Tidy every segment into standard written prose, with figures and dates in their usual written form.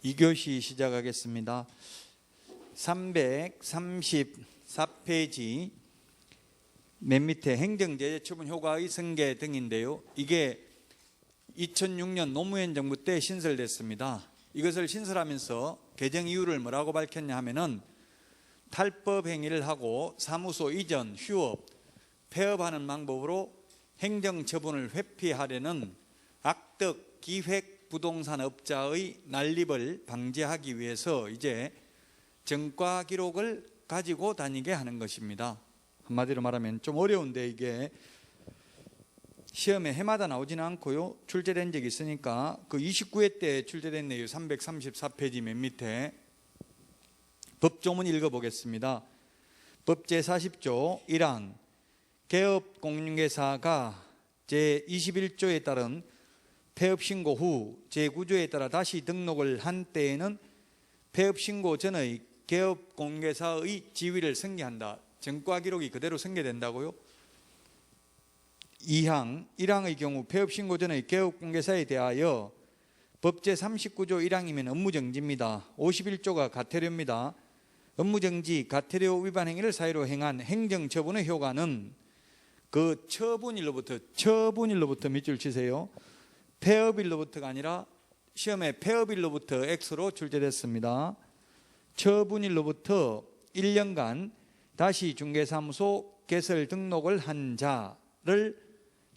2교시 시작하겠습니다. 334페이지 맨 밑에 행정제재 처분 효과의 승계 등인데요. 이게 2006년 노무현 정부 때 신설됐습니다. 이것을 신설하면서 개정 이유를 뭐라고 밝혔냐 하면은 탈법 행위를 하고 사무소 이전, 휴업, 폐업하는 방법으로 행정처분을 회피하려는 악덕 기획 부동산업자의 난립을 방지하기 위해서 이제 정가 기록을 가지고 다니게 하는 것입니다. 한마디로 말하면 좀 어려운데 이게 시험에 해마다 나오지는 않고요. 출제된 적이 있으니까 그 29회 때 출제됐네요. 334페이지 맨 밑에 법조문 읽어보겠습니다. 법 제40조 1항 개업공인중개사가 제21조에 따른 폐업신고 후 제9조에 따라 다시 등록을 한 때에는 폐업신고 전의 개업공인중개사의 지위를 승계한다. 정가 기록이 그대로 승계된다고요? 2항 1항의 경우 폐업신고 전의 개업공인중개사에 대하여 법 제39조 1항이면 업무정지입니다. 51조가 가태료입니다. 업무정지, 가태료 위반 행위를 사유로 행한 행정처분의 효과는 그 처분일로부터 밑줄 치세요. 폐업일로부터가 아니라 시험에 폐업일로부터 X로 출제됐습니다. 처분일로부터 1년간 다시 중개사무소 개설 등록을 한 자를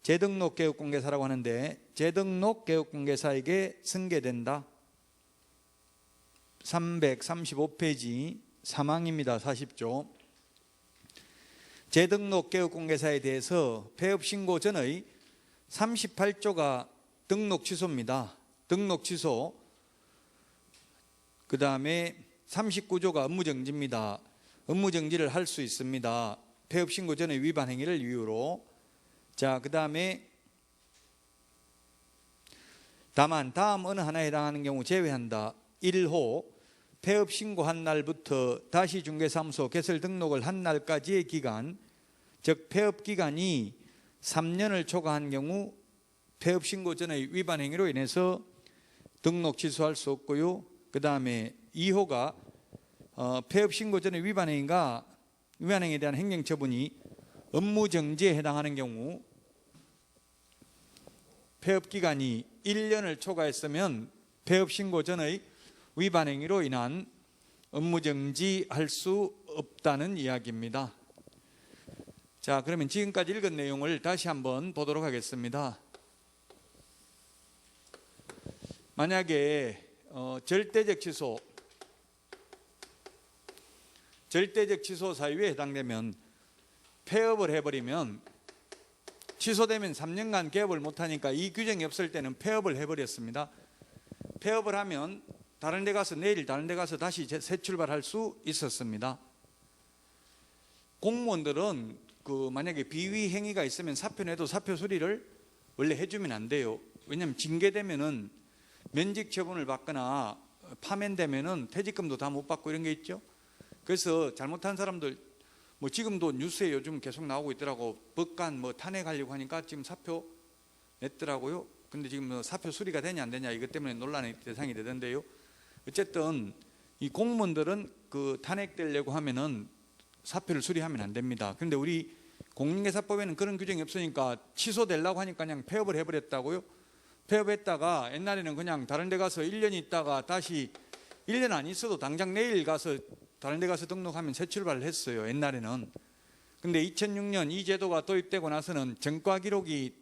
재등록 개업공개사라고 하는데 재등록 개업공개사에게 승계된다. 335페이지 3항입니다. 40조 재등록 개업공개사에 대해서 폐업신고 전의 38조가 등록 취소입니다. 등록 취소. 그 다음에 39조가 업무정지입니다. 업무정지를 할 수 있습니다. 폐업신고 전의 위반 행위를 이유로. 자, 그 다음에 다만 다음 어느 하나에 해당하는 경우 제외한다. 1호 폐업신고한 날부터 다시 중개사무소 개설 등록을 한 날까지의 기간, 즉 폐업기간이 3년을 초과한 경우 폐업신고 전의 위반 행위로 인해서 등록 취소할 수 없고요. 그 다음에 2호가 폐업신고 전의 위반 행위에 대한 행정처분이 업무정지에 해당하는 경우 폐업기간이 1년을 초과했으면 폐업신고 전의 위반 행위로 인한 업무정지할 수 없다는 이야기입니다. 자, 그러면 지금까지 읽은 내용을 다시 한번 보도록 하겠습니다. 만약에 절대적 취소 사유에 해당되면 폐업을 해버리면 취소되면 3년간 개업을 못하니까 이 규정이 없을 때는 폐업을 해버렸습니다. 폐업을 하면 내일 다른 데 가서 다시 새 출발할 수 있었습니다. 공무원들은 만약에 비위 행위가 있으면 사표 내도 사표 수리를 원래 해주면 안 돼요. 왜냐하면 징계되면은 면직 처분을 받거나 파면되면은 퇴직금도 다 못 받고 이런 게 있죠. 그래서 잘못한 사람들 지금도 뉴스에 요즘 계속 나오고 있더라고. 법관 탄핵하려고 하니까 지금 사표 냈더라고요. 근데 지금 사표 수리가 되냐 안 되냐 이것 때문에 논란의 대상이 되던데요. 어쨌든 이 공무원들은 탄핵되려고 하면은 사표를 수리하면 안 됩니다. 그런데 우리 공인중개사법에는 그런 규정이 없으니까 취소되려고 하니까 그냥 폐업을 해버렸다고요. 폐업했다가 옛날에는 그냥 다른 데 가서 1년 있다가 다시 1년 안 있어도 당장 내일 가서 다른 데 가서 등록하면 새 출발을 했어요. 옛날에는. 근데 2006년 이 제도가 도입되고 나서는 정가 기록이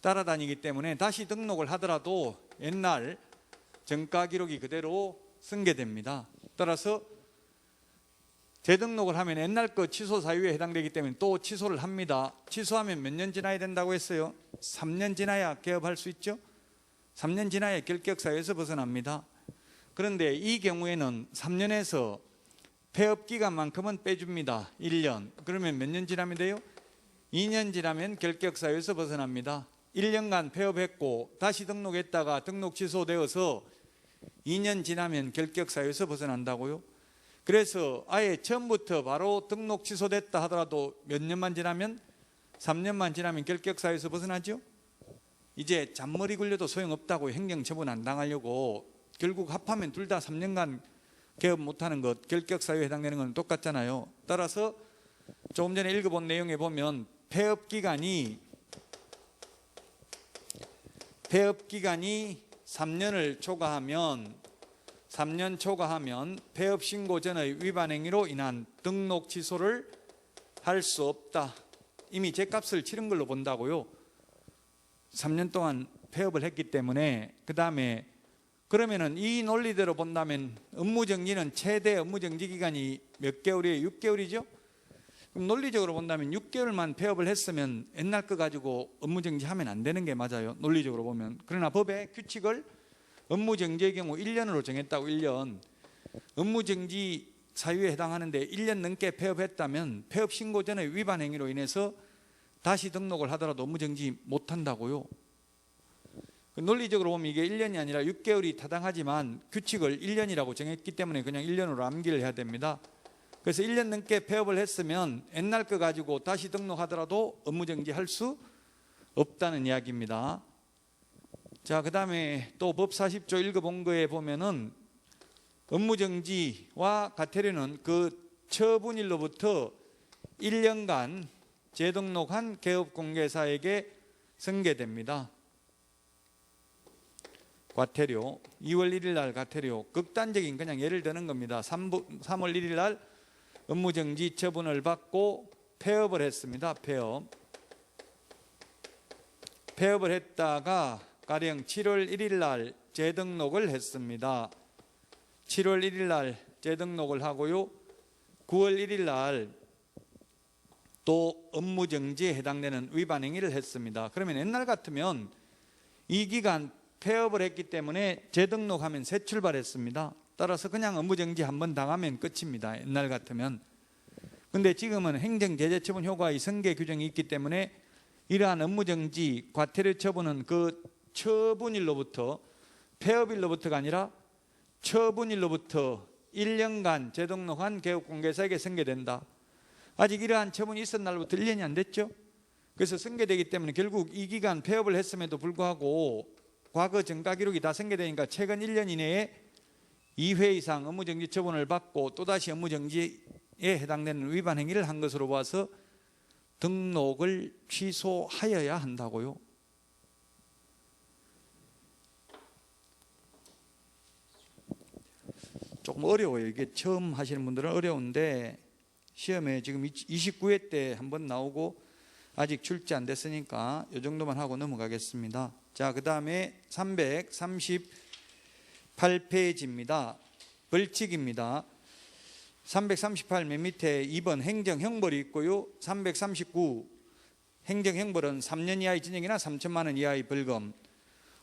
따라다니기 때문에 다시 등록을 하더라도 옛날 정가 기록이 그대로 승계됩니다. 따라서 재등록을 하면 옛날 거 취소 사유에 해당되기 때문에 또 취소를 합니다. 취소하면 몇 년 지나야 된다고 했어요? 3년 지나야 개업할 수 있죠? 3년 지나야 결격 사유에서 벗어납니다. 그런데 이 경우에는 3년에서 폐업 기간만큼은 빼줍니다. 1년. 그러면 몇 년 지나면 돼요? 2년 지나면 결격 사유에서 벗어납니다. 1년간 폐업했고 다시 등록했다가 등록 취소되어서 2년 지나면 결격 사유에서 벗어난다고요? 그래서 아예 처음부터 바로 등록 취소됐다 하더라도 몇 년만 지나면 3년만 지나면 결격 사유에서 벗어나죠? 이제 잔머리 굴려도 소용없다고 행정처분 안 당하려고 결국 합하면 둘 다 3년간 개업 못하는 것, 결격사유에 해당되는 건 똑같잖아요. 따라서 조금 전에 읽어본 내용에 보면 폐업 기간이 3년을 초과하면 3년 초과하면 폐업 신고 전의 위반 행위로 인한 등록 취소를 할 수 없다. 이미 죗값을 치른 걸로 본다고요. 3년 동안 폐업을 했기 때문에. 그 다음에 그러면은 이 논리대로 본다면 업무정지는 최대 업무정지 기간이 몇 개월이에요? 6개월이죠? 그럼 논리적으로 본다면 6개월만 폐업을 했으면 옛날 거 가지고 업무정지하면 안 되는 게 맞아요. 논리적으로 보면. 그러나 법의 규칙을 업무정지의 경우 1년으로 정했다고. 1년. 업무정지 사유에 해당하는데 1년 넘게 폐업했다면 폐업 신고 전의 위반 행위로 인해서 다시 등록을 하더라도 업무정지 못한다고요. 논리적으로 보면 이게 1년이 아니라 6개월이 타당하지만 규칙을 1년이라고 정했기 때문에 그냥 1년으로 암기를 해야 됩니다. 그래서 1년 넘게 폐업을 했으면 옛날 거 가지고 다시 등록하더라도 업무정지 할 수 없다는 이야기입니다. 자, 그 다음에 또 법 40조 읽어본 거에 보면은 업무정지와 과태료는 그 처분일로부터 1년간 재등록한 개업공개사에게 승계됩니다. 과태료 2월 1일 날 과태료 극단적인 그냥 예를 드는 겁니다. 3월 1일 날 업무정지 처분을 받고 폐업을 했습니다. 폐업을 했다가 가령 7월 1일 날 재등록을 했습니다. 7월 1일 날 재등록을 하고요. 9월 1일 날 또 업무정지에 해당되는 위반 행위를 했습니다. 그러면 옛날 같으면 이 기간 폐업을 했기 때문에 재등록하면 새 출발했습니다. 따라서 그냥 업무정지 한번 당하면 끝입니다. 옛날 같으면. 근데 지금은 행정제재처분 효과의 승계 규정이 있기 때문에 이러한 업무정지, 과태료 처분은 그 처분일로부터, 폐업일로부터가 아니라 처분일로부터 1년간 재등록한 개업공개사에게 승계된다. 아직 이러한 처분이 있은 날부터 1년이 안 됐죠. 그래서 승계되기 때문에 결국 이 기간 폐업을 했음에도 불구하고 과거 정가 기록이 다 승계되니까 최근 1년 이내에 2회 이상 업무정지 처분을 받고 또다시 업무정지에 해당되는 위반 행위를 한 것으로 봐서 등록을 취소하여야 한다고요. 조금 어려워요. 이게 처음 하시는 분들은 어려운데 시험에 지금 29회 때 한번 나오고 아직 출제 안 됐으니까 이 정도만 하고 넘어가겠습니다. 자, 그 다음에 338페이지입니다. 벌칙입니다. 338 맨 밑에 2번 행정형벌이 있고요. 339 행정형벌은 3년 이하의 징역이나 3천만 원 이하의 벌금.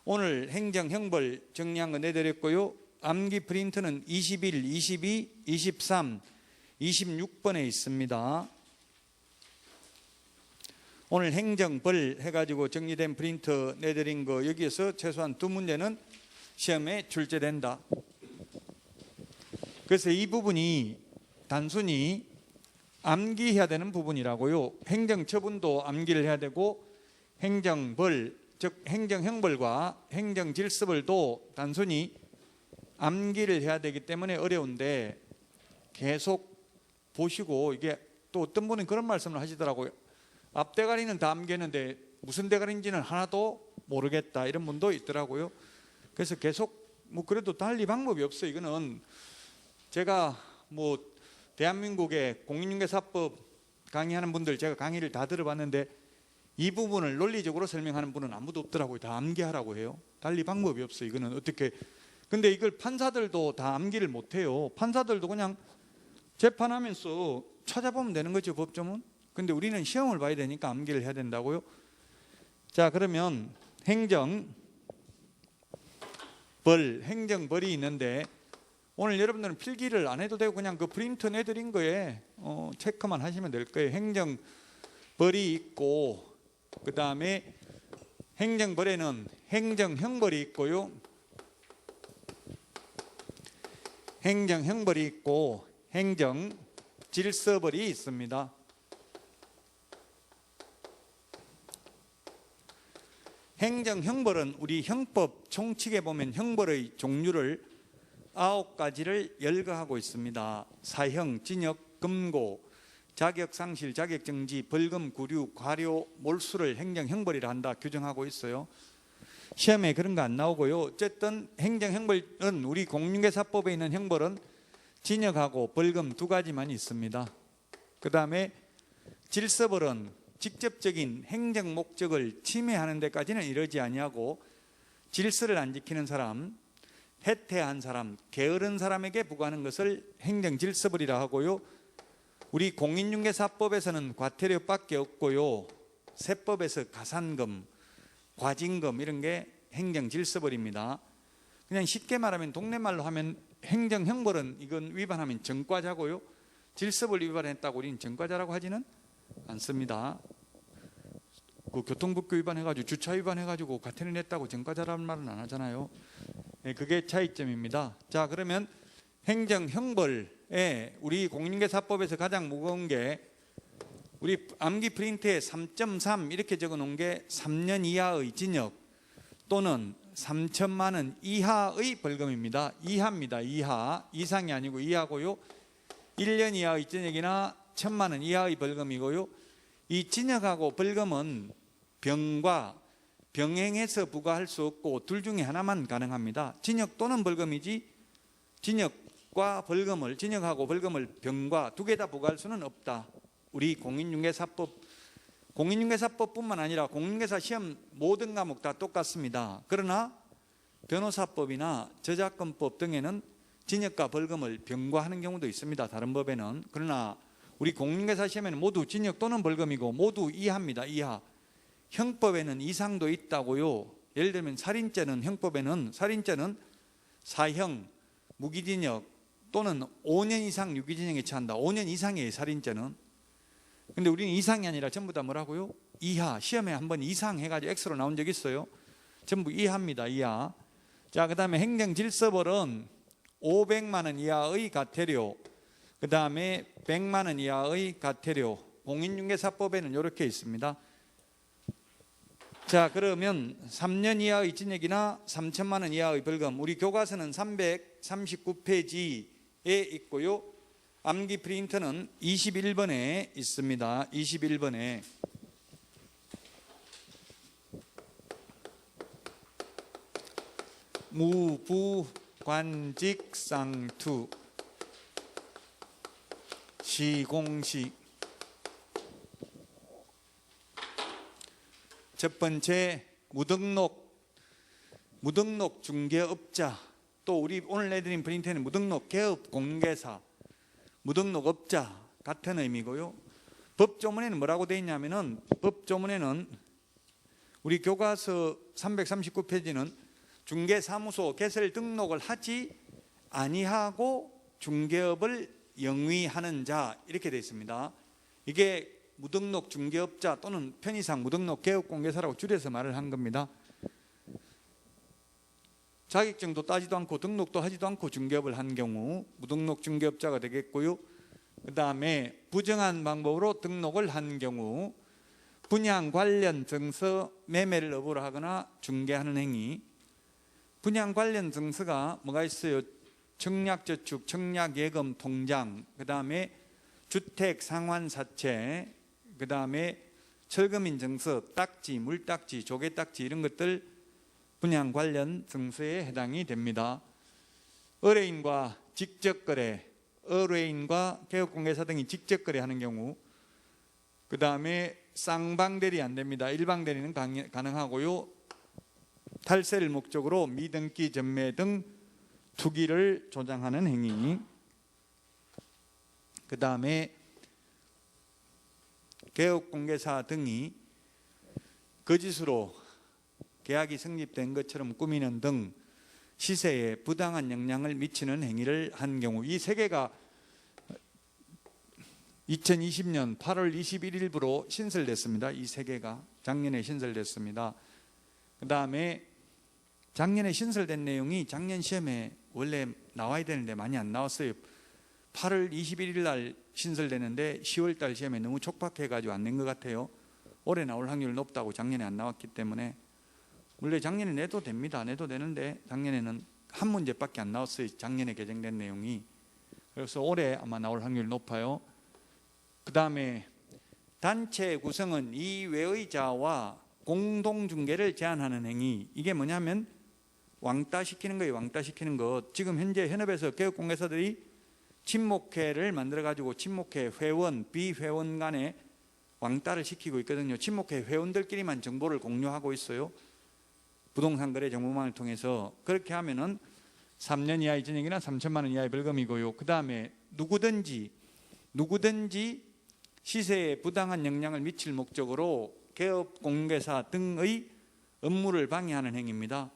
오늘 행정형벌 정리한 거 내드렸고요. 암기 프린트는 21, 22, 23, 26번에 있습니다. 오늘 행정벌 해가지고 정리된 프린트 내드린 거 여기에서 최소한 2문제는 시험에 출제된다. 그래서 이 부분이 단순히 암기해야 되는 부분이라고요. 행정처분도 암기를 해야 되고 행정벌, 즉 행정형벌과 행정질서벌도 단순히 암기를 해야 되기 때문에 어려운데 계속 보시고, 이게 또 어떤 분은 그런 말씀을 하시더라고요. 앞대가리는 다 암기했는데 무슨 대가리인지는 하나도 모르겠다, 이런 분도 있더라고요. 그래서 계속 그래도 달리 방법이 없어요. 이거는 제가 대한민국의 공인중개사법 강의하는 분들 제가 강의를 다 들어봤는데 이 부분을 논리적으로 설명하는 분은 아무도 없더라고요. 다 암기하라고 해요. 달리 방법이 없어요. 이거는 어떻게. 근데 이걸 판사들도 다 암기를 못해요. 판사들도 그냥 재판하면서 찾아보면 되는 거죠, 법조문. 근데 우리는 시험을 봐야 되니까 암기를 해야 된다고요. 자, 그러면 행정벌이 있는데 오늘 여러분들은 필기를 안 해도 되고 그냥 그 프린트 내드린 거에 체크만 하시면 될 거예요. 행정벌이 있고 그 다음에 행정벌에는 행정형벌이 있고요. 행정형벌이 있고 행정질서벌이 있습니다. 행정형벌은 우리 형법 총칙에 보면 형벌의 종류를 9가지를 열거하고 있습니다. 사형, 징역, 금고, 자격상실, 자격정지, 벌금, 구류, 과료, 몰수를 행정형벌이라 한다 규정하고 있어요. 시험에 그런 거 안 나오고요. 어쨌든 행정형벌은 우리 공인중개사법에 있는 형벌은 징역하고 벌금 2가지만 있습니다. 그 다음에 질서벌은 직접적인 행정 목적을 침해하는 데까지는 이르지 아니하고 질서를 안 지키는 사람, 해태한 사람, 게으른 사람에게 부과하는 것을 행정질서벌이라 하고요. 우리 공인중개사법에서는 과태료밖에 없고요. 세법에서 가산금, 과징금 이런 게 행정질서벌입니다. 그냥 쉽게 말하면 동네 말로 하면 행정형벌은 이건 위반하면 전과자고요. 질서벌 위반했다고 우리는 전과자라고 하지는 않습니다. 그 교통법규 위반해가지고 주차 위반해가지고 과태료 냈다고 전과자라는 말은 안 하잖아요. 네, 그게 차이점입니다. 자, 그러면 행정형벌에 우리 공인중개사법에서 가장 무거운 게 우리 암기 프린트에 3.3 이렇게 적어놓은 게 3년 이하의 징역 또는 3천만 원 이하의 벌금입니다. 이하입니다. 이하. 이상이 아니고 이하고요. 1년 이하의 징역이나 1,000만 원 이하의 벌금이고요. 이 징역하고 벌금은 병과 병행해서 부과할 수 없고 둘 중에 하나만 가능합니다. 징역 또는 벌금이지 징역과 벌금을 징역하고 벌금을 병과 2개 다 부과할 수는 없다. 우리 공인중개사법뿐만 아니라 공인중개사 시험 모든 과목 다 똑같습니다. 그러나 변호사법이나 저작권법 등에는 징역과 벌금을 병과하는 경우도 있습니다. 다른 법에는. 그러나 우리 공인중개사 시험에는 모두 징역 또는 벌금이고 모두 이하입니다. 이하. 형법에는 이상도 있다고요. 예를 들면 살인죄는 형법에는 살인죄는 사형, 무기징역 또는 5년 이상 유기징역에 처한다. 5년 이상이에요. 살인죄는. 근데 우리는 이상이 아니라 전부 다 뭐라고요? 이하. 시험에 한번 이상 해가지고 X로 나온 적 있어요. 전부 이하입니다. 이하. 자, 그 다음에 행정질서벌은 500만 원 이하의 과태료, 그 다음에 100만 원 이하의 과태료. 공인중개사법에는 이렇게 있습니다. 자, 그러면 3년 이하의 징역이나 3천만 원 이하의 벌금. 우리 교과서는 339페이지에 있고요. 암기 프린터는 21번에 있습니다. 21번에. 무부관직상투 시공식. 첫 번째 무등록 중개업자, 또 우리 오늘 내드린 프린트에는 무등록 개업 공개사, 무등록업자 같은 의미고요. 법조문에는 뭐라고 되어 있냐면은 법조문에는 우리 교과서 339페이지는 중개사무소 개설 등록을 하지 아니하고 중개업을 영위하는 자 이렇게 되어 있습니다. 이게 무등록 중개업자 또는 편의상 무등록 개업공개사라고 줄여서 말을 한 겁니다. 자격증도 따지도 않고 등록도 하지도 않고 중개업을 한 경우 무등록 중개업자가 되겠고요. 그 다음에 부정한 방법으로 등록을 한 경우 분양 관련 증서 매매를 업으로 하거나 중개하는 행위. 분양 관련 증서가 뭐가 있어요? 청약저축, 청약예금 통장, 그 다음에 주택상환사채, 그 다음에 철거민 증서, 딱지, 물딱지, 조개딱지 이런 것들 분양 관련 증서에 해당이 됩니다. 의뢰인과 직접거래, 의뢰인과 개업공개사 등이 직접거래하는 경우, 그 다음에 쌍방대리 안 됩니다. 일방대리는 가능하고요. 탈세를 목적으로 미등기 전매 등 투기를 조장하는 행위, 그 다음에 개업공개사 등이 거짓으로 계약이 성립된 것처럼 꾸미는 등 시세에 부당한 영향을 미치는 행위를 한 경우, 이 세 개가 2020년 8월 21일부로 신설됐습니다. 이 세 개가 작년에 신설됐습니다. 그 다음에 작년에 신설된 내용이 작년 시험에 원래 나와야 되는데 많이 안 나왔어요. 8월 21일 날 신설되는데 10월 달 시험에 너무 촉박해가지고 안 낸 것 같아요. 올해 나올 확률이 높다고 작년에 안 나왔기 때문에 물론 작년에 내도 됩니다. 내도 되는데 작년에는 한 문제밖에 안 나왔어요. 작년에 개정된 내용이. 그래서 올해 아마 나올 확률이 높아요. 그 다음에 단체 구성은 이외의 자와 공동중개를 제한하는 행위. 이게 뭐냐면 왕따시키는 거예요. 왕따시키는 것. 지금 현재 현업에서 개업공개사들이 친목회를 만들어가지고 친목회 회원, 비회원 간에 왕따를 시키고 있거든요. 친목회 회원들끼리만 정보를 공유하고 있어요. 부동산 거래 정보망을 통해서. 그렇게 하면은 3년 이하의 징역이나 3천만 원 이하의 벌금이고요. 그 다음에 누구든지 시세에 부당한 영향을 미칠 목적으로 개업공개사 등의 업무를 방해하는 행위입니다.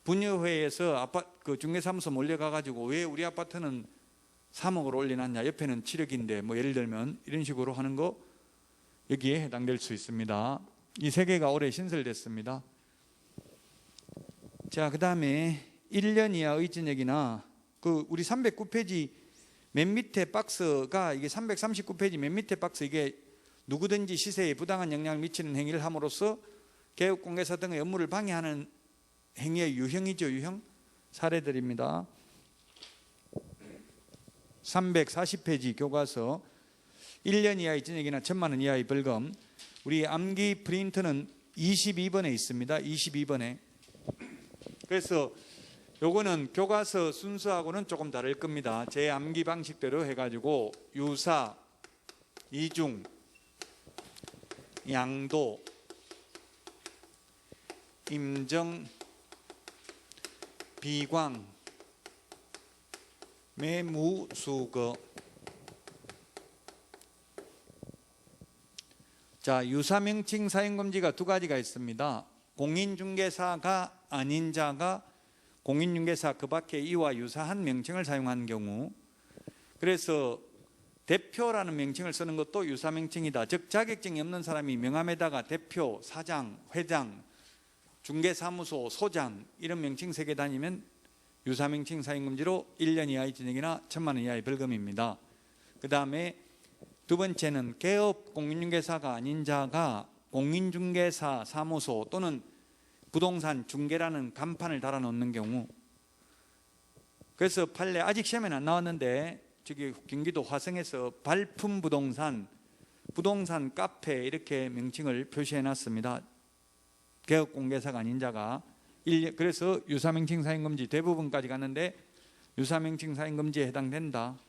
분여회에서 그 중개사무소 몰려가가지고 왜 우리 아파트는 3억을 올려놨냐, 옆에는 7억인데 뭐 예를 들면 이런 식으로 하는 거 여기에 해당될 수 있습니다. 이 세 개가 올해 신설됐습니다. 자, 그 다음에 1년 이하의 징역이나 그 우리 309페이지 맨 밑에 박스가 이게 339페이지 맨 밑에 박스, 이게 누구든지 시세에 부당한 영향을 미치는 행위를 함으로써 개업공개사 등의 업무를 방해하는 행위의 유형이죠. 유형 사례들입니다. 340페이지 교과서 1년 이하의 징역이나 1,000만 원 이하의 벌금. 우리 암기 프린트는 22번에 있습니다. 22번에. 그래서 요거는 교과서 순서하고는 조금 다를 겁니다. 제 암기 방식대로 해가지고 유사, 이중, 양도, 임정, 비광, 매무수거. 자, 유사명칭 사용금지가 두 가지가 있습니다. 공인중개사가 아닌 자가 공인중개사 그 밖에 이와 유사한 명칭을 사용한 경우, 그래서 대표라는 명칭을 쓰는 것도 유사명칭이다. 즉 자격증이 없는 사람이 명함에다가 대표, 사장, 회장, 중개사무소, 소장 이런 명칭 새겨 다니면 유사명칭 사용금지로 1년 이하의 징역이나 1,000만 원 이하의 벌금입니다. 그 다음에 두 번째는 개업 공인중개사가 아닌 자가 공인중개사 사무소 또는 부동산 중개라는 간판을 달아놓는 경우. 그래서 판례 아직 시험에는 안 나왔는데 저기 경기도 화성에서 발품 부동산, 부동산 카페 이렇게 명칭을 표시해놨습니다. 개업공개사가 아닌 자가. 그래서 유사명칭 사용금지 대부분까지 갔는데 유사명칭 사용금지에 해당된다.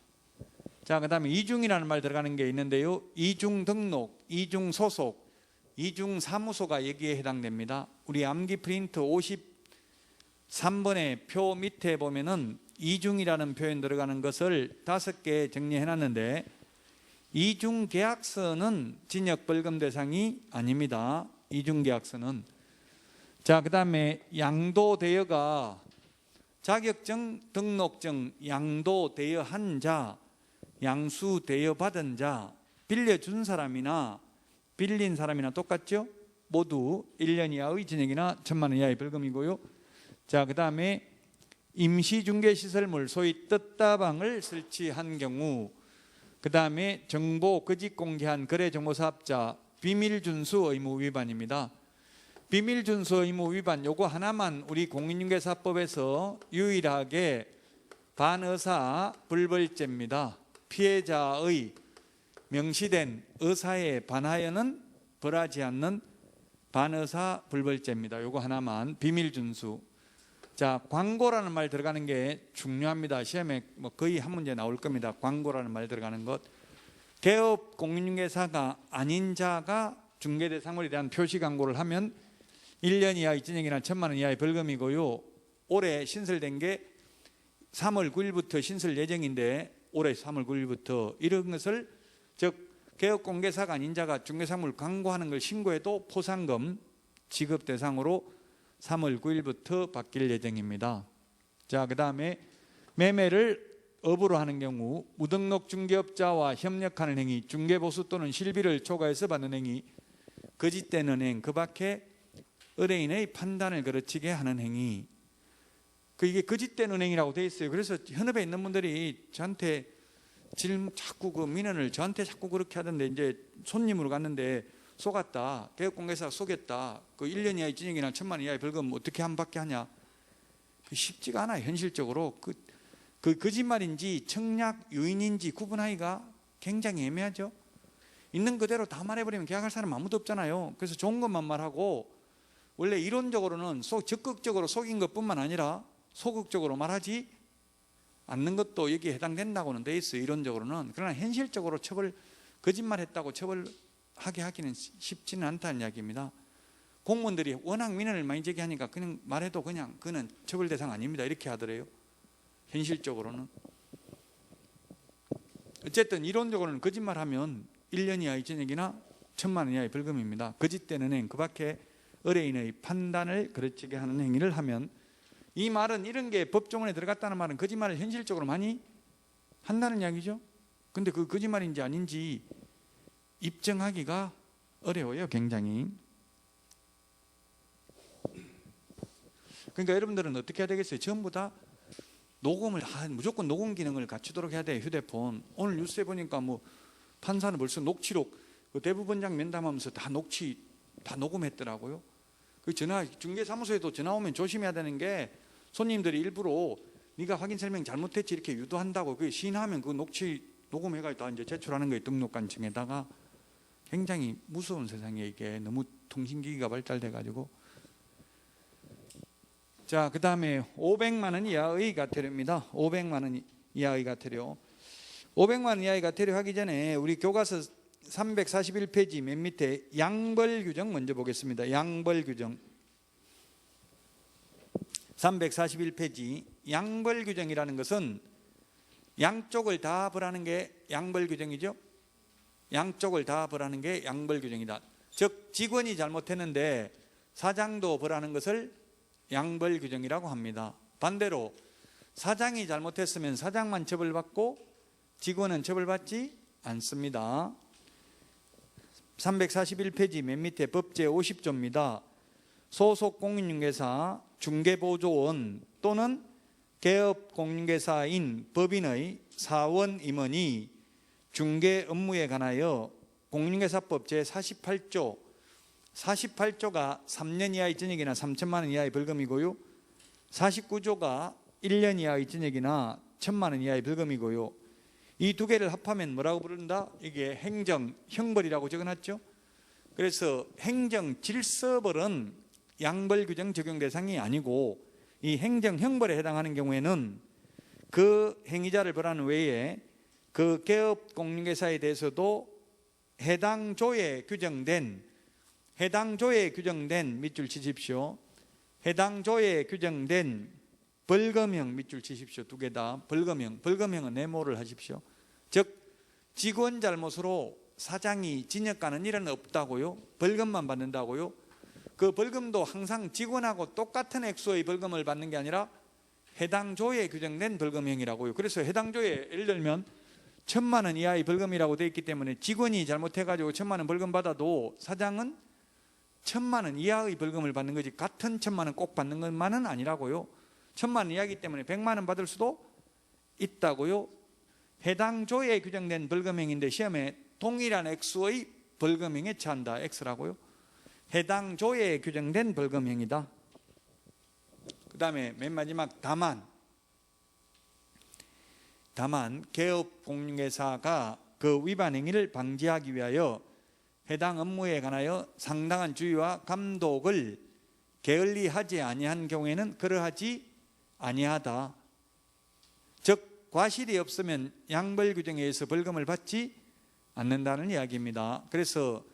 자, 그 다음에 이중이라는 말 들어가는 게 있는데요. 이중 등록, 이중 소속, 이중 사무소가 여기에 해당됩니다. 우리 암기 프린트 53번의 표 밑에 보면은 이중이라는 표현 들어가는 것을 5개 정리해 놨는데 이중 계약서는 징역 벌금 대상이 아닙니다. 이중 계약서는. 자, 그 다음에 양도 대여가 자격증, 등록증, 양도 대여한 자, 양수 대여받은 자, 빌려준 사람이나 빌린 사람이나 똑같죠? 모두 1년 이하의 징역이나 1,000만 원 이하의 벌금이고요. 자, 그 다음에 임시중개시설물 소위 뜻다방을 설치한 경우, 그 다음에 정보 거짓 공개한 거래정보사업자 비밀준수 의무 위반입니다. 비밀준수 의무 위반 요거 하나만 우리 공인중개사법에서 유일하게 반의사 불벌죄입니다. 피해자의 명시된 의사에 반하여는 벌하지 않는 반의사 불벌죄입니다. 요거 하나만 비밀준수. 자, 광고라는 말 들어가는 게 중요합니다. 시험에 뭐 거의 한 문제 나올 겁니다. 광고라는 말 들어가는 것. 개업 공인중개사가 아닌 자가 중개대상물에 대한 표시 광고를 하면 1년 이하의 징역이나 1,000만 원 이하의 벌금이고요. 올해 신설된 게 3월 9일부터 신설 예정인데 올해 3월 9일부터 이런 것을 즉 개업공개사가 아닌 자가 중개상물 광고하는 걸 신고해도 포상금 지급 대상으로 3월 9일부터 바뀔 예정입니다. 자, 그 다음에 매매를 업으로 하는 경우 무등록 중개업자와 협력하는 행위, 중개보수 또는 실비를 초과해서 받는 행위, 거짓된 은행, 그 밖에 의뢰인의 판단을 그르치게 하는 행위. 이게 거짓된 은행이라고 되어 있어요. 그래서 현업에 있는 분들이 저한테 자꾸 그 민원을 저한테 자꾸 그렇게 하던데 이제 손님으로 갔는데 속았다, 개업공개사가 속였다, 그 1년 이하의 징역이나 1,000만 원 이하의 벌금 어떻게 한 밖에 하냐? 쉽지가 않아요. 현실적으로 그 거짓말인지 청약 유인인지 구분하기가 굉장히 애매하죠. 있는 그대로 다 말해버리면 계약할 사람 아무도 없잖아요. 그래서 좋은 것만 말하고, 원래 이론적으로는 적극적으로 속인 것뿐만 아니라 소극적으로 말하지 않는 것도 여기에 해당된다고는 돼 있어요, 이론적으로는. 그러나 현실적으로 거짓말했다고 처벌하게 하기는 쉽지는 않다는 이야기입니다. 공무원들이 워낙 민원을 많이 제기하니까 그냥 말해도 그냥 그는 처벌 대상 아닙니다, 이렇게 하더래요. 현실적으로는. 어쨌든 이론적으로는 거짓말하면 1년 이하의 징역이나 1,000만 원 이하의 벌금입니다. 거짓된 은행, 그 밖에 의뢰인의 판단을 그르치게 하는 행위를 하면, 이 말은, 이런 게 법조문에 들어갔다는 말은 거짓말을 현실적으로 많이 한다는 이야기죠. 근데 그 거짓말인지 아닌지 입증하기가 어려워요, 굉장히. 그러니까 여러분들은 어떻게 해야 되겠어요? 전부 다 녹음을, 무조건 녹음 기능을 갖추도록 해야 돼요, 휴대폰. 오늘 뉴스에 보니까 뭐 판사는 벌써 녹취록, 그 대법원장 면담하면서 다 녹음했더라고요. 그 중개사무소에도 전화 오면 조심해야 되는 게, 손님들이 일부러 네가 확인 설명 잘못했지 이렇게 유도한다고 그 시인하면 그 녹음해가지고 다 이제 제출하는 거예요, 등록관청에다가. 굉장히 무서운 세상이에요, 이게. 너무 통신기기가 발달돼가지고. 자, 그 다음에 500만 원 이하의 과태료입니다. 500만 원 이하의 과태료. 500만 원 이하의 과태료 하기 전에 우리 교과서 341페이지 맨 밑에 양벌 규정 먼저 보겠습니다. 양벌 규정. 341페이지 양벌 규정이라는 것은 양쪽을 다 벌하는 게 양벌 규정이죠. 양쪽을 다 벌하는 게 양벌 규정이다. 즉 직원이 잘못했는데 사장도 벌하는 것을 양벌 규정이라고 합니다. 반대로 사장이 잘못했으면 사장만 처벌받고 직원은 처벌받지 않습니다. 341페이지 맨 밑에 법제 50조입니다. 소속 공인중개사, 중개보조원 또는 개업공인중개사인 법인의 사원 임원이 중개 업무에 관하여 공인중개사법 제48조 48조가 3년 이하의 징역이나 3천만 원 이하의 벌금이고요, 49조가 1년 이하의 징역이나 1,000만 원 이하의 벌금이고요. 이 두 개를 합하면 뭐라고 부른다? 이게 행정, 형벌이라고 적어놨죠. 그래서 행정 질서벌은 양벌 규정 적용 대상이 아니고, 이 행정 형벌에 해당하는 경우에는 그 행위자를 벌하는 외에 그 개업 공인중개사에 대해서도 해당 조에 규정된 밑줄 치십시오. 해당 조에 규정된 벌금형 밑줄 치십시오. 두 개 다 벌금형은 메모를 하십시오. 즉 직원 잘못으로 사장이 징역 가는 일은 없다고요. 벌금만 받는다고요. 그 벌금도 항상 직원하고 똑같은 액수의 벌금을 받는 게 아니라 해당 조에 규정된 벌금형이라고요. 그래서 해당 조에 예를 들면 1,000만 원 이하의 벌금이라고 되어 있기 때문에 직원이 잘못해가지고 1,000만 원 벌금 받아도 사장은 1,000만 원 이하의 벌금을 받는 거지, 같은 1,000만 원 꼭 받는 것만은 아니라고요. 1,000만 원 이하이기 때문에 100만 원 받을 수도 있다고요. 해당 조에 규정된 벌금형인데 시험에 동일한 액수의 벌금형에 처한다, X라고요. 해당 조에 규정된 벌금형이다. 그 다음에 맨 마지막 다만 개업공인중개사가 그 위반 행위를 방지하기 위하여 해당 업무에 관하여 상당한 주의와 감독을 게을리하지 아니한 경우에는 그러하지 아니하다. 즉 과실이 없으면 양벌 규정에 의해서 벌금을 받지 않는다는 이야기입니다. 그래서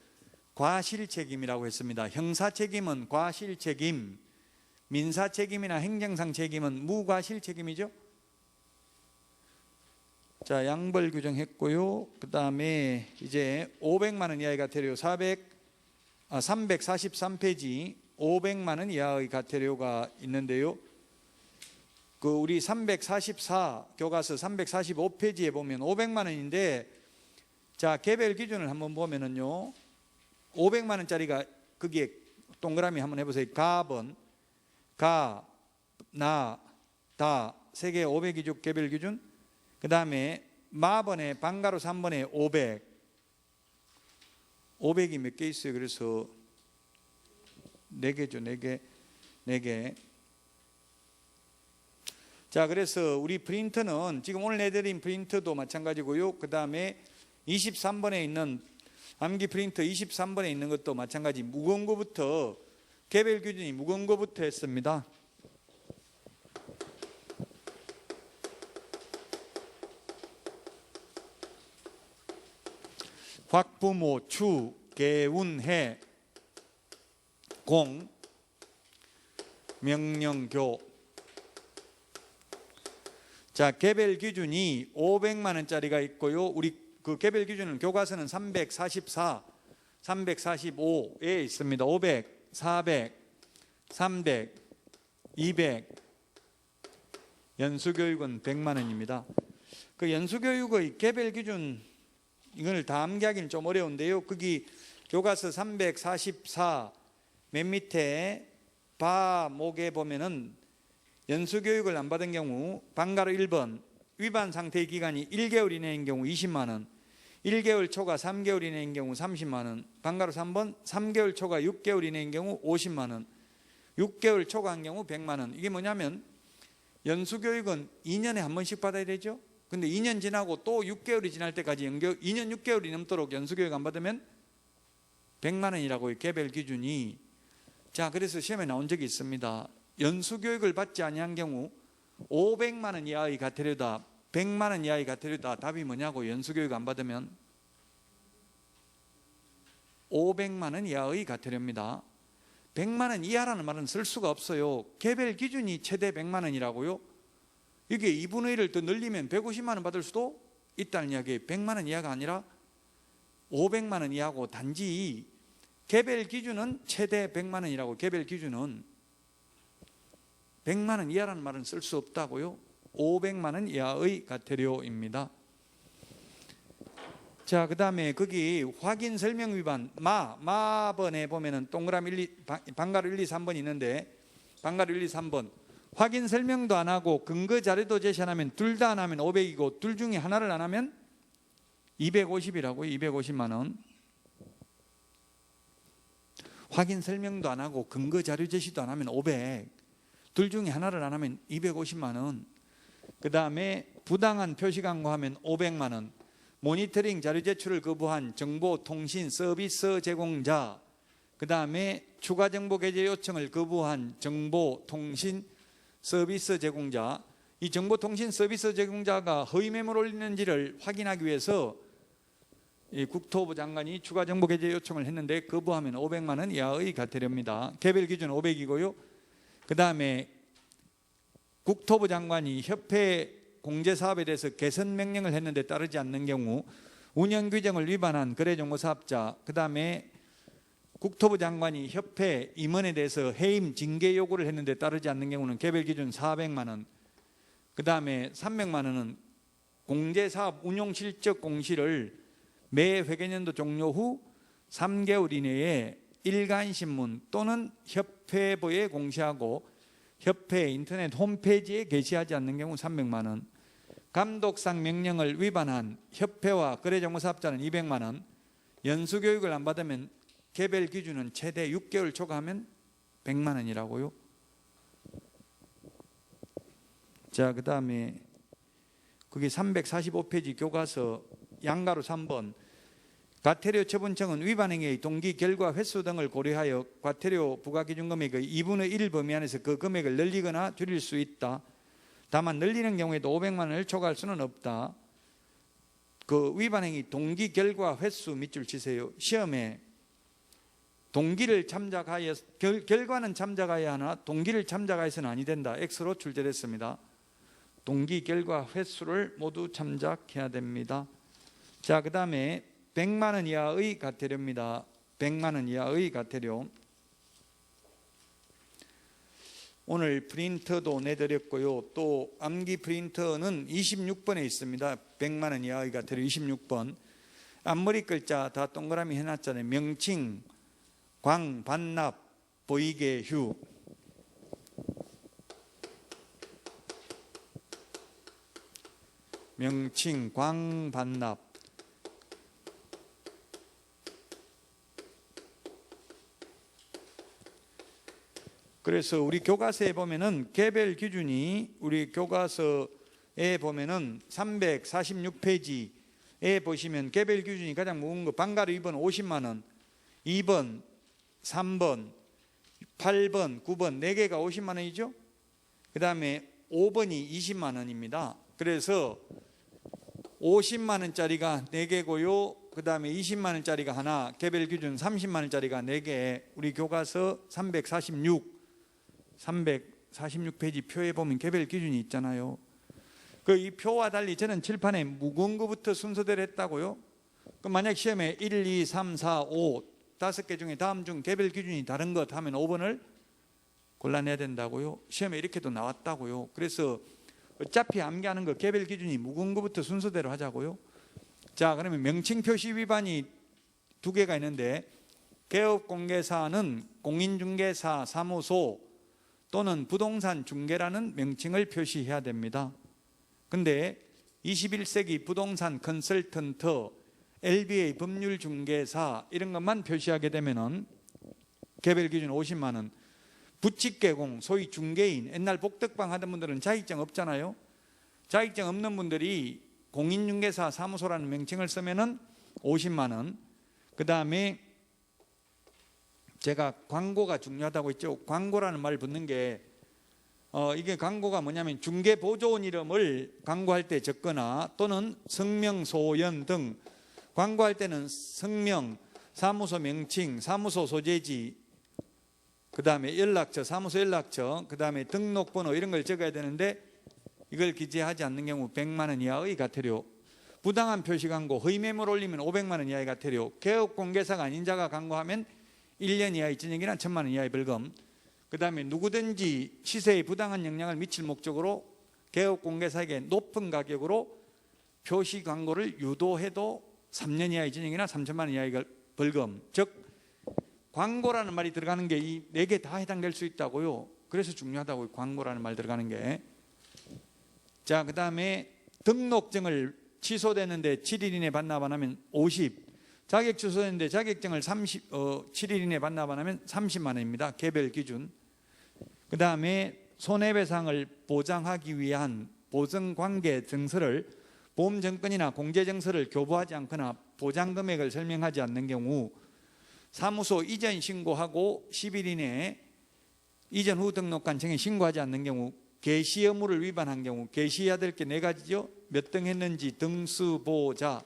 과실책임이라고 했습니다. 형사책임은 과실책임, 민사책임이나 행정상 책임은 무과실책임이죠. 자, 양벌 규정했고요. 그 다음에 이제 500만 원 이하의 과태료 343페이지 500만 원 이하의 과태료가 있는데요. 그 우리 344 교과서 345페이지에 보면 500만 원인데, 자, 개별 기준을 한번 보면은요, 500만 원짜리가 거기에 동그라미 한번 해보세요. 가번, 가, 나, 다 세 개 500이죠, 개별 기준. 그 다음에 마번에 방가로 3번에 500, 500이 몇 개 있어요. 그래서 4개죠. 4개. 자, 그래서 우리 프린터는 지금 오늘 내드린 프린터도 마찬가지고요. 그 다음에 23번에 있는 암기 프린터 23번에 있는 것도 마찬가지. 무거운 거부터 개별 기준이 무거운 거부터 했습니다. 확부모, 추, 개운, 해, 공, 명령, 교. 자, 개별 기준이 500만 원짜리가 있고요. 우리 그 개별 기준은 교과서는 344, 345에 있습니다. 500, 400, 300, 200. 연수교육은 100만 원입니다. 그 연수교육의 개별 기준 이걸 다 암기하기는 좀 어려운데요. 거기 교과서 344 맨 밑에 바목에 보면은 연수교육을 안 받은 경우 방과로 1번 위반 상태의 기간이 1개월 이내인 경우 20만 원, 1개월 초과 3개월 이내인 경우 30만 원, 방과로 3번 3개월 초과 6개월 이내인 경우 50만 원, 6개월 초과한 경우 100만 원. 이게 뭐냐면 연수교육은 2년에 한 번씩 받아야 되죠. 근데 2년 지나고 또 6개월이 지날 때까지 2년 6개월이 넘도록 연수교육 안 받으면 100만 원이라고 개별 기준이. 자, 그래서 시험에 나온 적이 있습니다. 연수교육을 받지 아니한 경우 500만 원 이하의 과태료다, 100만 원 이하의 과태료다. 답이 뭐냐고. 연수교육 안 받으면 500만 원 이하의 과태료입니다. 100만 원 이하라는 말은 쓸 수가 없어요. 개별 기준이 최대 100만 원이라고요. 이게 2분의 1을 더 늘리면 150만 원 받을 수도 있다는 이야기예요. 100만 원 이하가 아니라 500만 원 이하고, 단지 개별 기준은 최대 100만 원이라고. 개별 기준은 100만 원 이하라는 말은 쓸 수 없다고요. 500만 원 이하의 과태료입니다. 자, 그 다음에 거기 확인 설명 위반 마번에 보면은 동그라미 방가로 1, 2, 3번 있는데, 방가로 1, 2, 3번 확인 설명도 안 하고 근거 자료도 제시 안 하면, 둘 다 안 하면 500이고 둘 중에 하나를 안 하면 250이라고요. 250만 원. 확인 설명도 안 하고 근거 자료 제시도 안 하면 500, 둘 중에 하나를 안 하면 250만 원. 그 다음에 부당한 표시 강구하면 500만 원. 모니터링 자료 제출을 거부한 정보통신 서비스 제공자, 그 다음에 추가 정보 게재 요청을 거부한 정보통신 서비스 제공자. 이 정보통신 서비스 제공자가 허위 메모를 올리는지를 확인하기 위해서 이 국토부 장관이 추가 정보 게재 요청을 했는데 거부하면 500만 원 이하의 과태료입니다. 개별 기준 500이고요. 그 다음에 국토부 장관이 협회 공제사업에 대해서 개선 명령을 했는데 따르지 않는 경우, 운영규정을 위반한 거래정보사업자, 그 다음에 국토부 장관이 협회 임원에 대해서 해임 징계 요구를 했는데 따르지 않는 경우는 개별 기준 400만 원, 그 다음에 300만 원은 공제사업 운용실적 공시를 매 회계년도 종료 후 3개월 이내에 일간신문 또는 협회부에 공시하고 협회 인터넷 홈페이지에 게시하지 않는 경우 300만 원, 감독상 명령을 위반한 협회와 거래정보사업자는 200만 원, 연수교육을 안 받으면 개별 기준은 최대 6개월 초과하면 100만 원이라고요. 자, 그 다음에 그게 345페이지 교과서 양가로 3번 과태료 처분청은 위반행위의 동기, 결과, 횟수 등을 고려하여 과태료 부과기준 금액의 2분의 1 범위 안에서 그 금액을 늘리거나 줄일 수 있다. 다만 늘리는 경우에도 500만 원을 초과할 수는 없다. 그 위반행위 동기, 결과, 횟수 밑줄 치세요. 시험에 동기를 참작하여, 결과는 참작하여야 하나 동기를 참작하여서는 아니 된다. X로 출제됐습니다. 동기, 결과, 횟수를 모두 참작해야 됩니다. 자, 그 다음에 100만 원 이하의 과태료입니다. 100만 원 이하의 과태료. 오늘 프린터도 내드렸고요. 또 암기 프린터는 26번에 있습니다. 100만 원 이하의 과태료 26번. 앞머리 글자 다 동그라미 해놨잖아요. 명칭, 광, 반납, 보이게, 휴. 명칭, 광, 반납. 그래서 우리 교과서에 보면은 개별 기준이 우리 교과서에 보면은 346페이지에 보시면 개별 기준이 가장 무거운 거 방가루 2번 50만 원, 2번, 3번, 8번, 9번 4개가 50만 원이죠. 그 다음에 5번이 20만 원입니다. 그래서 50만 원짜리가 4개고요. 그 다음에 20만 원짜리가 하나, 개별 기준 30만 원짜리가 4개. 우리 교과서 346페이지 표에 보면 개별 기준이 있잖아요. 그 이 표와 달리 저는 칠판에 무거운 거부터 순서대로 했다고요. 그럼 만약 시험에 1, 2, 3, 4, 5 5개 중에 다음 중 개별 기준이 다른 것 하면 5번을 골라내야 된다고요. 시험에 이렇게도 나왔다고요. 그래서 어차피 암기하는 거 개별 기준이 무거운 거부터 순서대로 하자고요. 자, 그러면 명칭 표시 위반이 2개가 있는데, 개업공개사는 공인중개사 사무소 또는 부동산 중개라는 명칭을 표시해야 됩니다. 근데 21세기 부동산 컨설턴트, LBA 법률중개사 이런 것만 표시하게 되면은 개별 기준 50만 원. 부칙개공, 소위 중개인, 옛날 복덕방 하던 분들은 자격증 없잖아요. 자격증 없는 분들이 공인중개사 사무소라는 명칭을 쓰면은 50만 원. 그 다음에 제가 광고가 중요하다고 했죠. 광고라는 말 붙는 게 이게 광고가 뭐냐면 중개보조원 이름을 광고할 때 적거나 또는 성명, 소연 등 광고할 때는 성명, 사무소 명칭, 사무소 소재지, 그 다음에 연락처, 사무소 연락처, 그 다음에 등록번호 이런 걸 적어야 되는데 이걸 기재하지 않는 경우 100만 원 이하의 과태료, 부당한 표시 광고, 허위 매물 올리면 500만 원 이하의 과태료, 개업공개사가 아닌 자가 광고하면 1년 이하의 징역이나 1000만 원 이하의 벌금, 그 다음에 누구든지 시세에 부당한 영향을 미칠 목적으로 개업공개사에게 높은 가격으로 표시 광고를 유도해도 3년 이하의 징역이나 3천만 원 이하의 벌금. 즉 광고라는 말이 들어가는 게 이 4개 다 해당될 수 있다고요. 그래서 중요하다고요. 광고라는 말 들어가는 게. 자, 그 다음에 등록증을 취소되는데 7일 이내 반납 안 하면 50, 자격 취소되는데 자격증을 7일 이내 반납 안 하면 30만 원입니다. 개별 기준. 그 다음에 손해배상을 보장하기 위한 보증관계 증서를, 보험증권이나 공제증서를 교부하지 않거나 보장금액을 설명하지 않는 경우, 사무소 이전 신고하고 10일 이내에 이전 후 등록관청에 신고하지 않는 경우, 개시 의무를 위반한 경우, 개시해야 될 게 4가지죠. 몇 등 했는지 등수보자,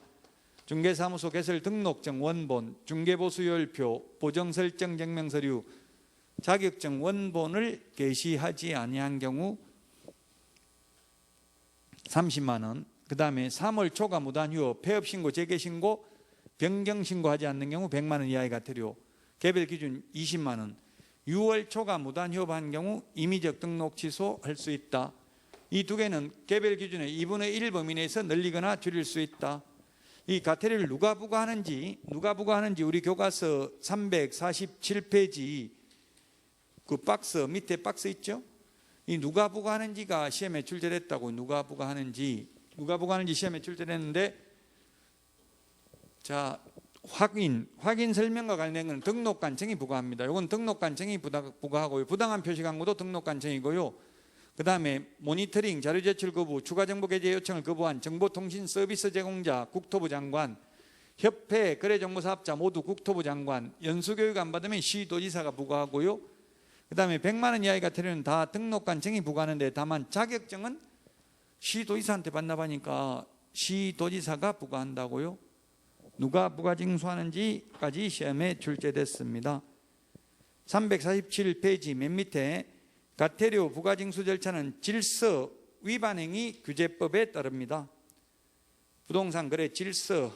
중개사무소 개설 등록증 원본, 중개보수요일표, 보정설정 증명서류, 자격증 원본을 개시하지 아니한 경우 30만 원. 그 다음에 3월 초과 무단휴업, 폐업신고, 재개신고, 변경신고하지 않는 경우 100만 원 이하의 과태료, 개별 기준 20만 원. 6월 초과 무단휴업한 경우 임의적 등록 취소할 수 있다. 이 2개는 개별 기준의 2분의 1 범위 내에서 늘리거나 줄일 수 있다. 이 과태료를 누가 부과하는지 우리 교과서 347페이지 그 박스 밑에 박스 있죠? 이 누가 부과하는지가 시험에 출제됐다고. 누가 부과하는지 시험에 출제됐는데, 자, 확인 설명과 관련된 건 등록관청이 부과합니다. 이건 등록관청이 부과하고요. 부당한 표시 광고도 등록관청이고요. 그 다음에 모니터링, 자료 제출 거부, 추가 정보 게재 요청을 거부한 정보통신 서비스 제공자, 국토부 장관, 협회, 거래정보사업자 모두 국토부 장관, 연수교육 안 받으면 시도지사가 부과하고요. 그 다음에 100만 원 이하의 과태료는 다 등록관청이 부과하는데, 다만 자격증은 시도지사한테 반납하니까 시도지사가 부과한다고요. 누가 부과징수하는지까지 시험에 출제됐습니다. 347페이지 맨 밑에 과태료 부과징수 절차는 질서 위반행위 규제법에 따릅니다. 부동산 거래 질서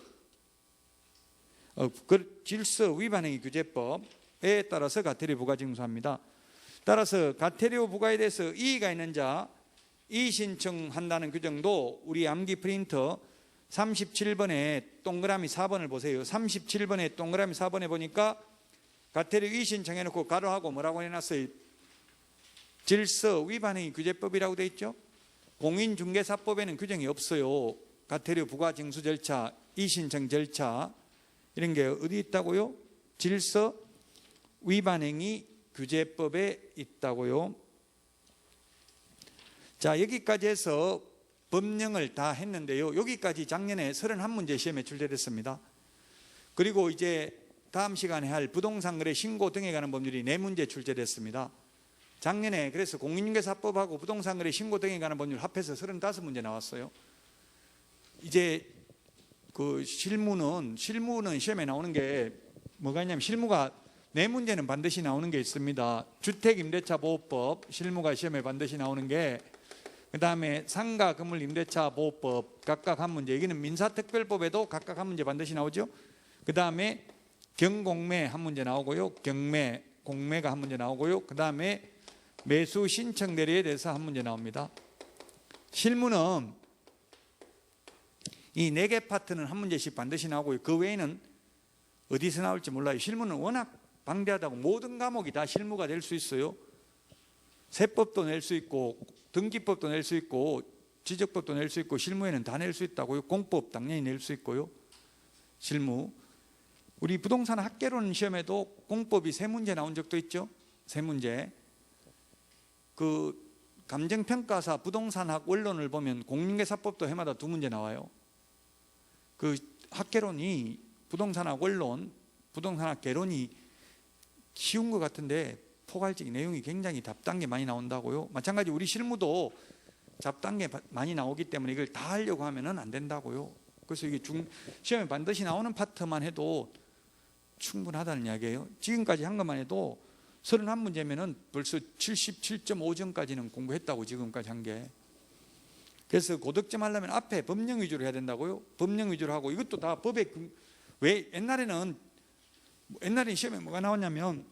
위반행위 규제법에 따라서 과태료 부과징수합니다. 따라서 과태료 부과에 대해서 이의가 있는 자 이의신청한다는 규정도 우리 암기 프린터 37번에 동그라미 4번을 보세요. 37번에 동그라미 4번에 보니까 과태료 이의신청해놓고 가로하고 뭐라고 해놨어요? 질서 위반행위 규제법이라고 되어 있죠. 공인중개사법에는 규정이 없어요. 과태료 부과 징수 절차, 이의신청 절차 이런 게 어디 있다고요? 질서 위반행위 규제법에 있다고요. 자, 여기까지 해서 법령을 다 했는데요. 여기까지 작년에 31문제 시험에 출제됐습니다. 그리고 이제 다음 시간에 할 부동산 거래 신고 등에 관한 법률이 4문제 출제됐습니다. 작년에 그래서 공인중개사법하고 부동산 거래 신고 등에 관한 법률 합해서 35문제 나왔어요. 이제 그 실무는 시험에 나오는 게 뭐가 있냐면 실무가 4문제는 반드시 나오는 게 있습니다. 주택임대차보호법 실무가 시험에 반드시 나오는 게, 그 다음에 상가 건물 임대차 보호법 각각 한 문제, 여기는 민사특별법에도 각각 한 문제 반드시 나오죠. 그 다음에 경공매 한 문제 나오고요. 경매, 공매가 한 문제 나오고요. 그 다음에 매수 신청 대리에 대해서 한 문제 나옵니다. 실무는 이 4개 파트는 한 문제씩 반드시 나오고요. 그 외에는 어디서 나올지 몰라요. 실무는 워낙 방대하다고 모든 과목이 다 실무가 될 수 있어요. 세법도 낼 수 있고 등기법도 낼 수 있고 지적법도 낼 수 있고 실무에는 다 낼 수 있다고요. 공법 당연히 낼 수 있고요. 실무. 우리 부동산 학개론 시험에도 공법이 3문제 나온 적도 있죠. 3문제. 그 감정평가사 부동산학 원론을 보면 공인중개사법도 해마다 2문제 나와요. 그 학개론이 부동산학 원론, 부동산학 개론이 쉬운 것 같은데 포괄적 내용이 굉장히 잡단계 많이 나온다고요. 마찬가지 우리 실무도 잡단계 많이 나오기 때문에 이걸 다 하려고 하면은 안 된다고요. 그래서 이게 시험에 반드시 나오는 파트만 해도 충분하다는 이야기예요. 지금까지 한 것만 해도 31문제면은 벌써 77.5점까지는 공부했다고 지금까지 한 게. 그래서 고득점 하려면 앞에 법령 위주로 해야 된다고요. 법령 위주로 하고 이것도 다 법에 왜 옛날에는 시험에 뭐가 나왔냐면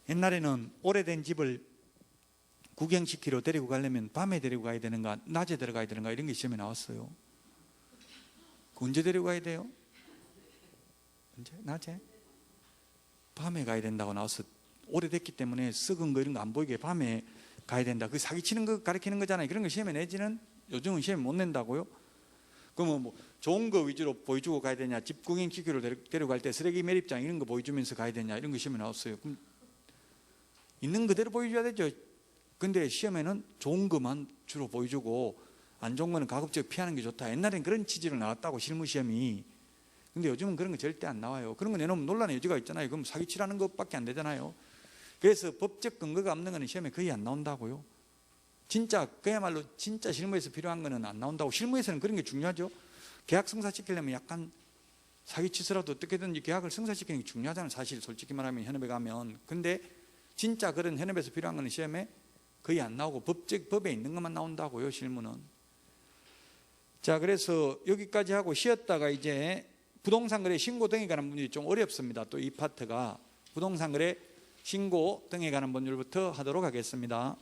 옛날에는 오래된 집을 구경시키러 데리고 가려면 밤에 데리고 가야 되는가 낮에 데려가야 되는가 이런 게 시험에 나왔어요. 언제 데리고 가야 돼요? 언제? 낮에? 밤에 가야 된다고 나와서 오래됐기 때문에 썩은 거 이런 거 안 보이게 밤에 가야 된다. 그 사기치는 거 가르치는 거잖아요. 그런 거 시험에 내지는 요즘은 시험에 못 낸다고요. 그러면 뭐 좋은 거 위주로 보여주고 가야 되냐, 집 구경시키러 데려갈 때 쓰레기 매립장 이런 거 보여주면서 가야 되냐 이런 거 시험에 나왔어요. 그럼 있는 그대로 보여줘야 되죠. 근데 시험에는 좋은 것만 주로 보여주고 안 좋은 거는 가급적 피하는 게 좋다. 옛날엔 그런 취지로 나왔다고 실무시험이. 근데 요즘은 그런 거 절대 안 나와요. 그런 거 내놓으면 논란의 여지가 있잖아요. 그럼 사기치라는 것밖에 안 되잖아요. 그래서 법적 근거가 없는 거는 시험에 거의 안 나온다고요. 진짜 그야말로 진짜 실무에서 필요한 거는 안 나온다고. 실무에서는 그런 게 중요하죠. 계약 성사시키려면 약간 사기치더라도 어떻게든지 계약을 성사시키는 게 중요하잖아요. 사실 솔직히 말하면 현업에 가면. 근데 진짜 그런 현업에서 필요한 거는 시험에 거의 안 나오고 법에 있는 것만 나온다고요. 실무는. 자, 그래서 여기까지 하고 쉬었다가 이제 부동산 거래 신고 등에 관한 법률이 좀 어렵습니다. 또 이 파트가 부동산 거래 신고 등에 관한 법률부터 하도록 하겠습니다.